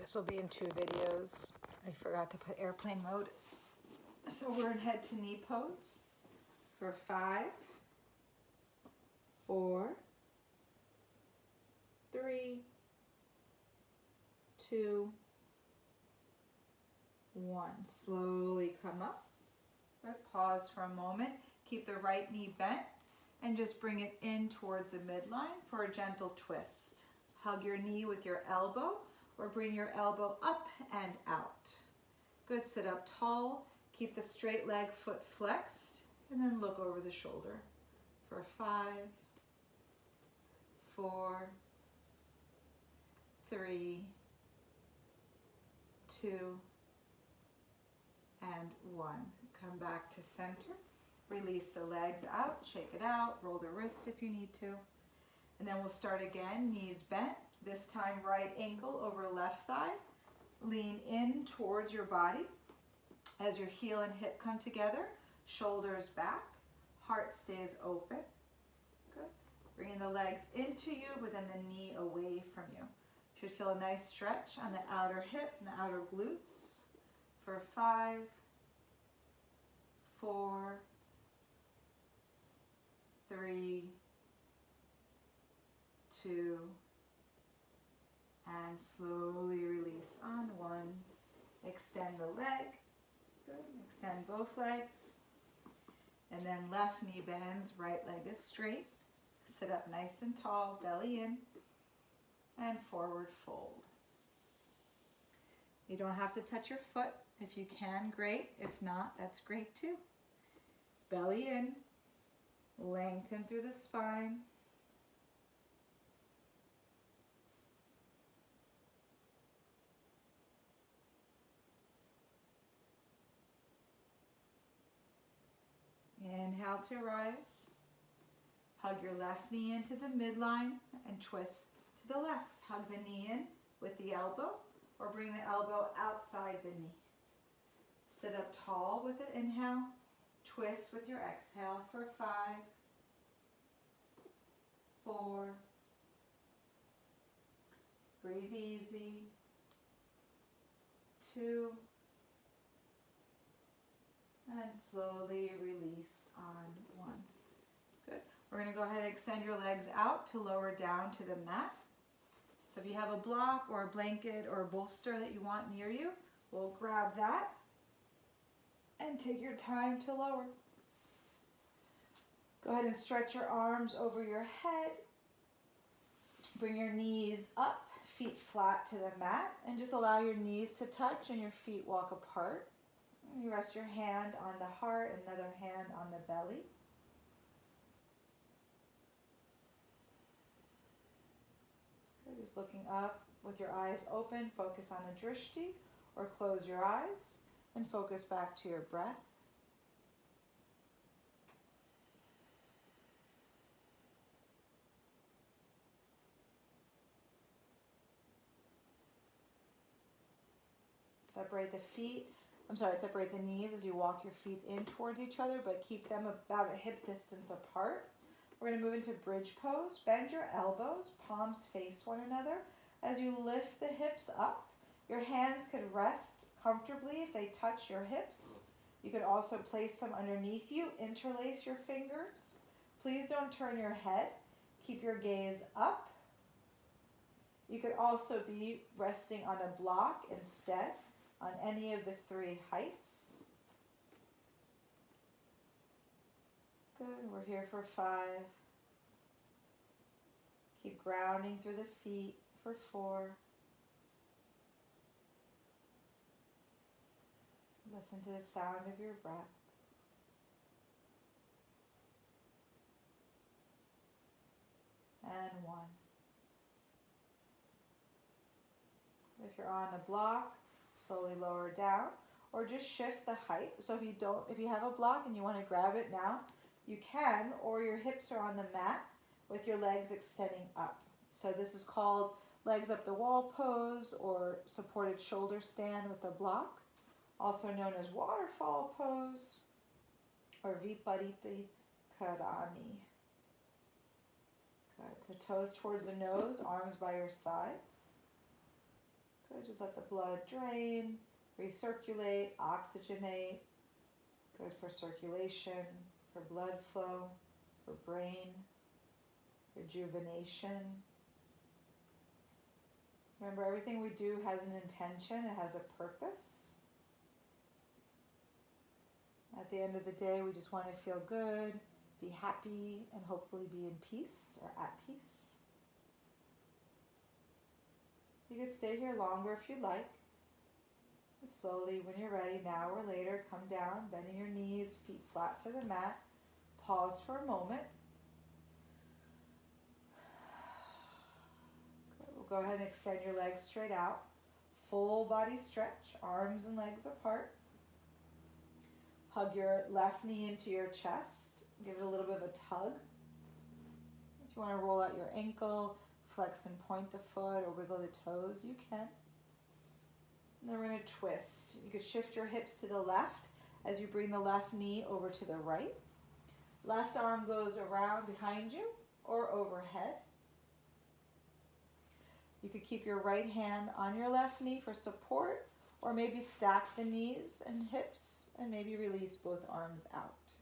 This will be in 2 videos. I forgot to put airplane mode. So we're in head to knee pose for 5, 4, 3, 2, 1. Slowly come up. Good. Pause for a moment. Keep the right knee bent and just bring it in towards the midline for a gentle twist. Hug your knee with your elbow or bring your elbow up and out. Good. Sit up tall. Keep the straight leg, foot flexed, and then look over the shoulder for 5, 4, 3, 2, and 1. Come back to center. Release the legs out, shake it out, roll the wrists if you need to. And then we'll start again, knees bent. This time right ankle over left thigh. Lean in towards your body as your heel and hip come together. Shoulders back, heart stays open. Good. Bringing the legs into you, but then the knee away from you. Should feel a nice stretch on the outer hip and the outer glutes for 5, 4, 3, 2, and slowly release on 1. Extend the leg. Good. Extend both legs. And then left knee bends, right leg is straight. Sit up nice and tall, belly in, and forward fold. You don't have to touch your foot. If you can, great. If not, that's great too. Belly in, lengthen through the spine. Inhale to rise. Hug your left knee into the midline and twist to the left. Hug the knee in with the elbow or bring the elbow outside the knee. Sit up tall with an inhale. Twist with your exhale for 5, 4. Breathe easy. 2. And slowly release on 1. Good. We're going to go ahead and extend your legs out to lower down to the mat. So if you have a block or a blanket or a bolster that you want near you, we'll grab that and take your time to lower. Go ahead and stretch your arms over your head. Bring your knees up, feet flat to the mat, and just allow your knees to touch and your feet walk apart. You rest your hand on the heart, another hand on the belly. You're just looking up with your eyes open, focus on a drishti, or close your eyes and focus back to your breath. Separate the knees as you walk your feet in towards each other, but keep them about a hip distance apart. We're going to move into bridge pose. Bend your elbows, palms face one another. As you lift the hips up, your hands could rest comfortably if they touch your hips. You could also place them underneath you. Interlace your fingers. Please don't turn your head. Keep your gaze up. You could also be resting on a block instead, on any of the 3 heights. Good. We're here for 5. Keep grounding through the feet for 4. Listen to the sound of your breath. And 1. If you're on a block, slowly lower down, or just shift the height. So if you have a block and you want to grab it now, you can, or your hips are on the mat with your legs extending up. So this is called legs up the wall pose or supported shoulder stand with a block, also known as waterfall pose or Viparita Karani. Good. So toes towards the nose, arms by your sides. Good, just let the blood drain, recirculate, oxygenate. Good for circulation, for blood flow, for brain, rejuvenation. Remember, everything we do has an intention, it has a purpose. At the end of the day, we just want to feel good, be happy, and hopefully be in peace or at peace. You could stay here longer if you'd like. And slowly, when you're ready, now or later, come down, bending your knees, feet flat to the mat. Pause for a moment. We'll go ahead and extend your legs straight out. Full body stretch, arms and legs apart. Hug your left knee into your chest. Give it a little bit of a tug. If you want to roll out your ankle, flex and point the foot, or wiggle the toes, you can. And then we're going to twist. You could shift your hips to the left as you bring the left knee over to the right. Left arm goes around behind you or overhead. You could keep your right hand on your left knee for support, or maybe stack the knees and hips and maybe release both arms out.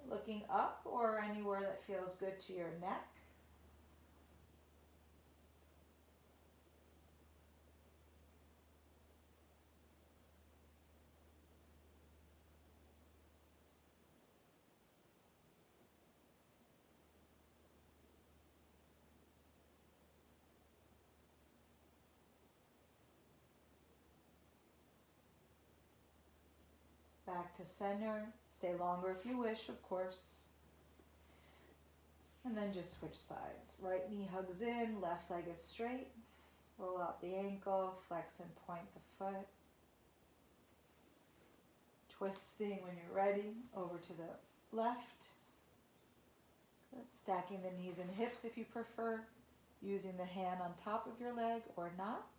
Looking up or anywhere that feels good to your neck. Back to center. Stay longer if you wish, of course. And then just switch sides. Right knee hugs in, left leg is straight. Roll out the ankle, flex and point the foot. Twisting when you're ready, over to the left. Good. Stacking the knees and hips if you prefer. Using the hand on top of your leg or not.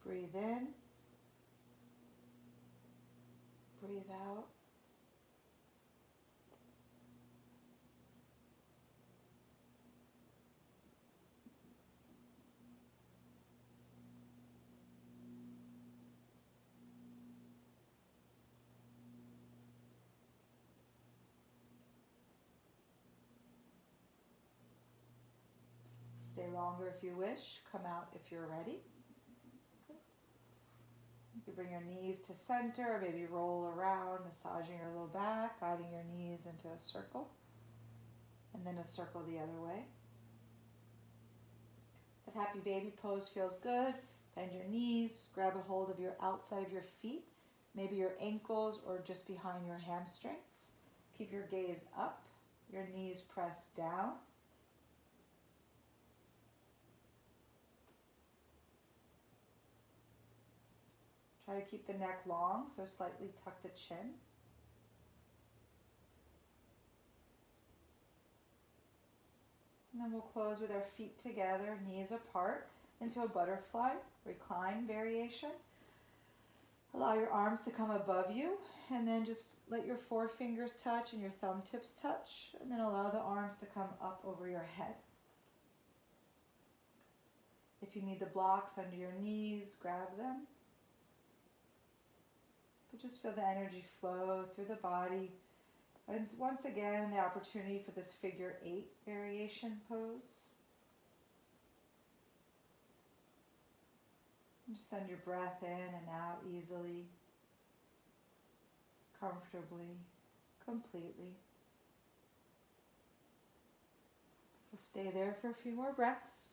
Breathe in. Breathe out. Stay longer if you wish. Come out if you're ready. You bring your knees to center, maybe roll around, massaging your low back, guiding your knees into a circle, and then a circle the other way. If happy baby pose feels good, bend your knees, grab a hold of your outside of your feet, maybe your ankles or just behind your hamstrings. Keep your gaze up, your knees pressed down. Try to keep the neck long, so slightly tuck the chin. And then we'll close with our feet together, knees apart, into a butterfly, recline variation. Allow your arms to come above you, and then just let your forefingers touch and your thumb tips touch, and then allow the arms to come up over your head. If you need the blocks under your knees, grab them. But just feel the energy flow through the body. And once again, the opportunity for this figure 8 variation pose. And just send your breath in and out easily, comfortably, completely. We'll stay there for a few more breaths.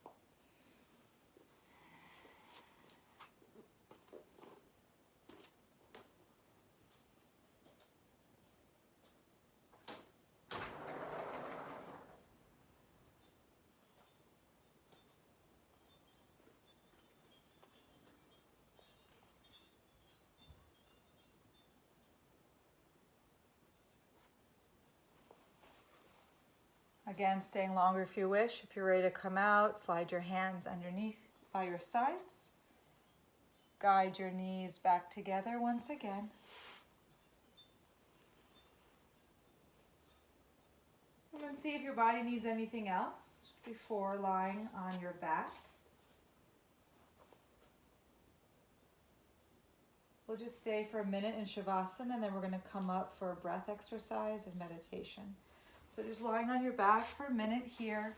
Again, staying longer if you wish. If you're ready to come out, slide your hands underneath by your sides. Guide your knees back together once again. And then see if your body needs anything else before lying on your back. We'll just stay for a minute in Shavasana, and then we're going to come up for a breath exercise and meditation. So just lying on your back for a minute here.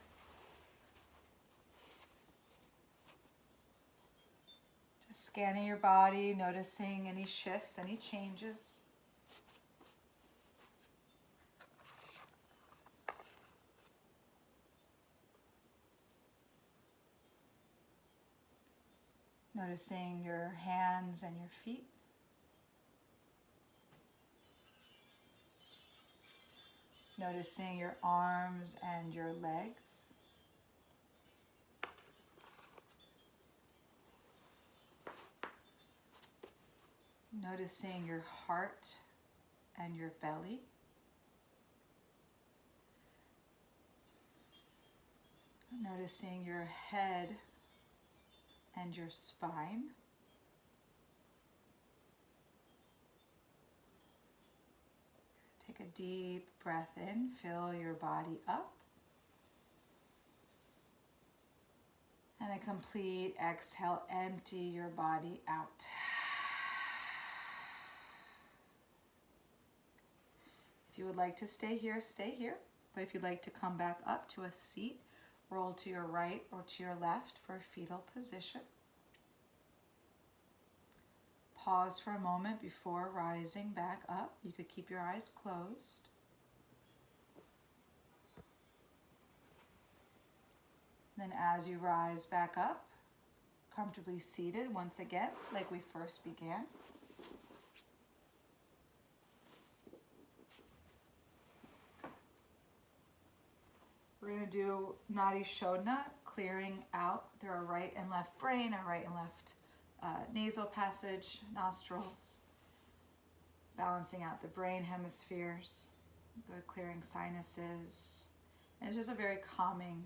Just scanning your body, noticing any shifts, any changes. Noticing your hands and your feet. Noticing your arms and your legs. Noticing your heart and your belly. Noticing your head and your spine. Take a deep breath in, fill your body up. And a complete exhale, empty your body out. If you would like to stay here, stay here. But if you'd like to come back up to a seat, roll to your right or to your left for a fetal position. Pause for a moment before rising back up. You could keep your eyes closed. Then as you rise back up, comfortably seated once again, like we first began. We're going to do Nadi Shodhana, clearing out through our right and left brain, our right and left nasal passage, nostrils, balancing out the brain hemispheres, good clearing sinuses. And it's just a very calming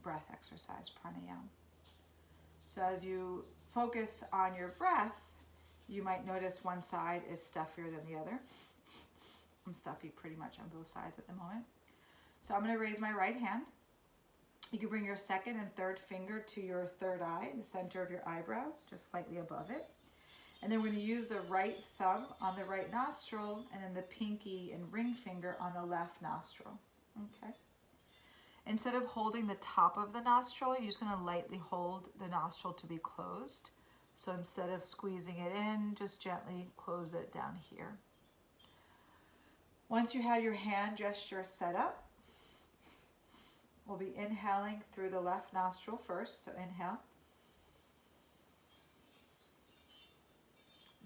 breath exercise, pranayama. So as you focus on your breath, you might notice one side is stuffier than the other. I'm stuffy pretty much on both sides at the moment. So I'm going to raise my right hand. You can bring your second and third finger to your third eye, the center of your eyebrows, just slightly above it. And then we're going to use the right thumb on the right nostril and then the pinky and ring finger on the left nostril. Okay. Instead of holding the top of the nostril, you're just going to lightly hold the nostril to be closed. So instead of squeezing it in, just gently close it down here. Once you have your hand gesture set up, we'll be inhaling through the left nostril first. So inhale.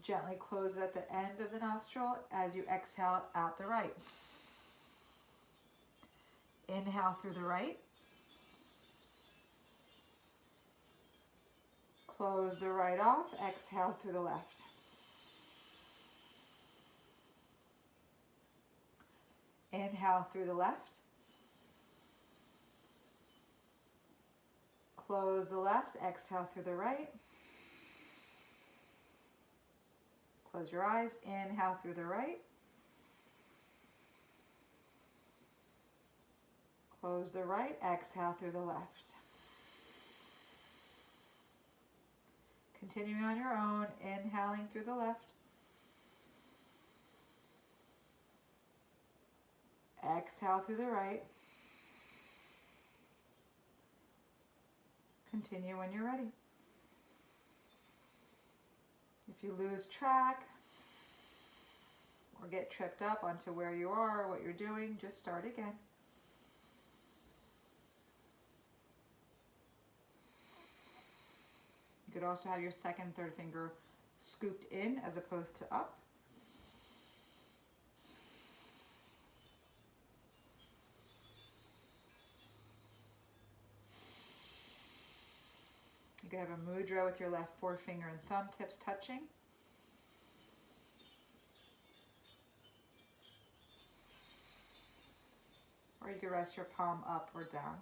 Gently close it at the end of the nostril as you exhale out the right. Inhale through the right. Close the right off. Exhale through the left. Inhale through the left. Close the left. Exhale through the right. Close your eyes. Inhale through the right. Close the right. Exhale through the left. Continuing on your own. Inhaling through the left. Exhale through the right. Continue when you're ready. If you lose track or get tripped up onto where you are or what you're doing, just start again. You could also have your second and third finger scooped in as opposed to up. You could have a mudra with your left forefinger and thumb tips touching. Or you could rest your palm up or down.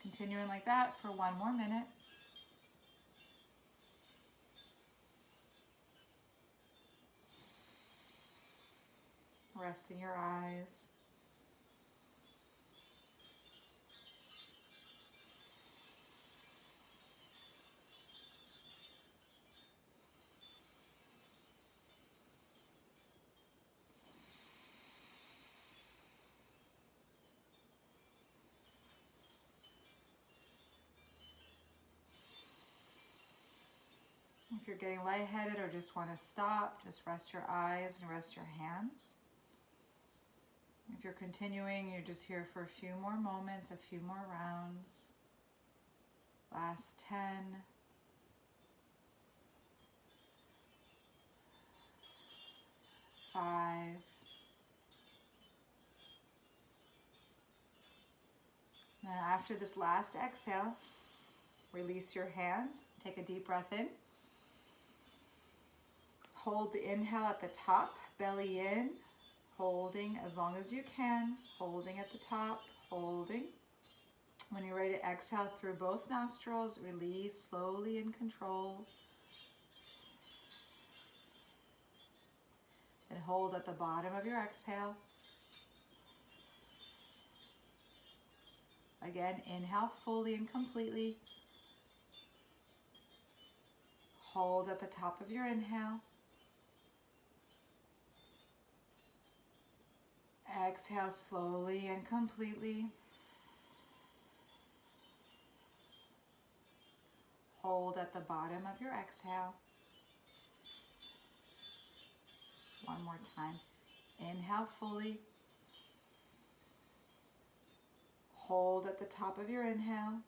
Continuing like that for one more minute. Resting your eyes. you're getting lightheaded or just want to stop, just rest your eyes and rest your hands. If you're continuing, you're just here for a few more moments, a few more rounds. Last 10. 5. Now after this last exhale, release your hands. Take a deep breath in. Hold the inhale at the top, belly in, holding as long as you can, holding at the top, holding. When you're ready to exhale through both nostrils, release slowly and control. And hold at the bottom of your exhale. Again, inhale fully and completely. Hold at the top of your inhale. Exhale slowly and completely. Hold at the bottom of your exhale. One more time. Inhale fully. Hold at the top of your inhale.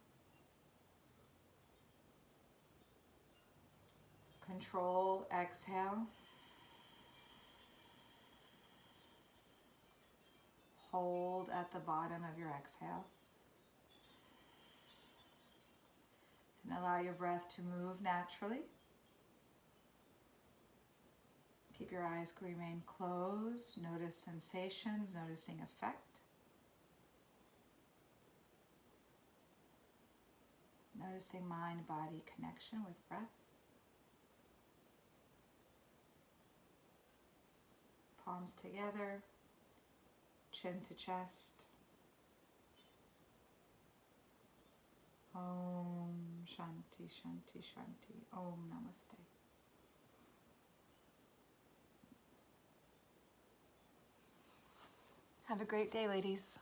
Control, exhale. Hold at the bottom of your exhale. And allow your breath to move naturally. Keep your eyes remain closed. Notice sensations, noticing effect. Noticing mind-body connection with breath. Palms together, chin to chest. Om Shanti Shanti Shanti. Om Namaste. Have a great day, ladies.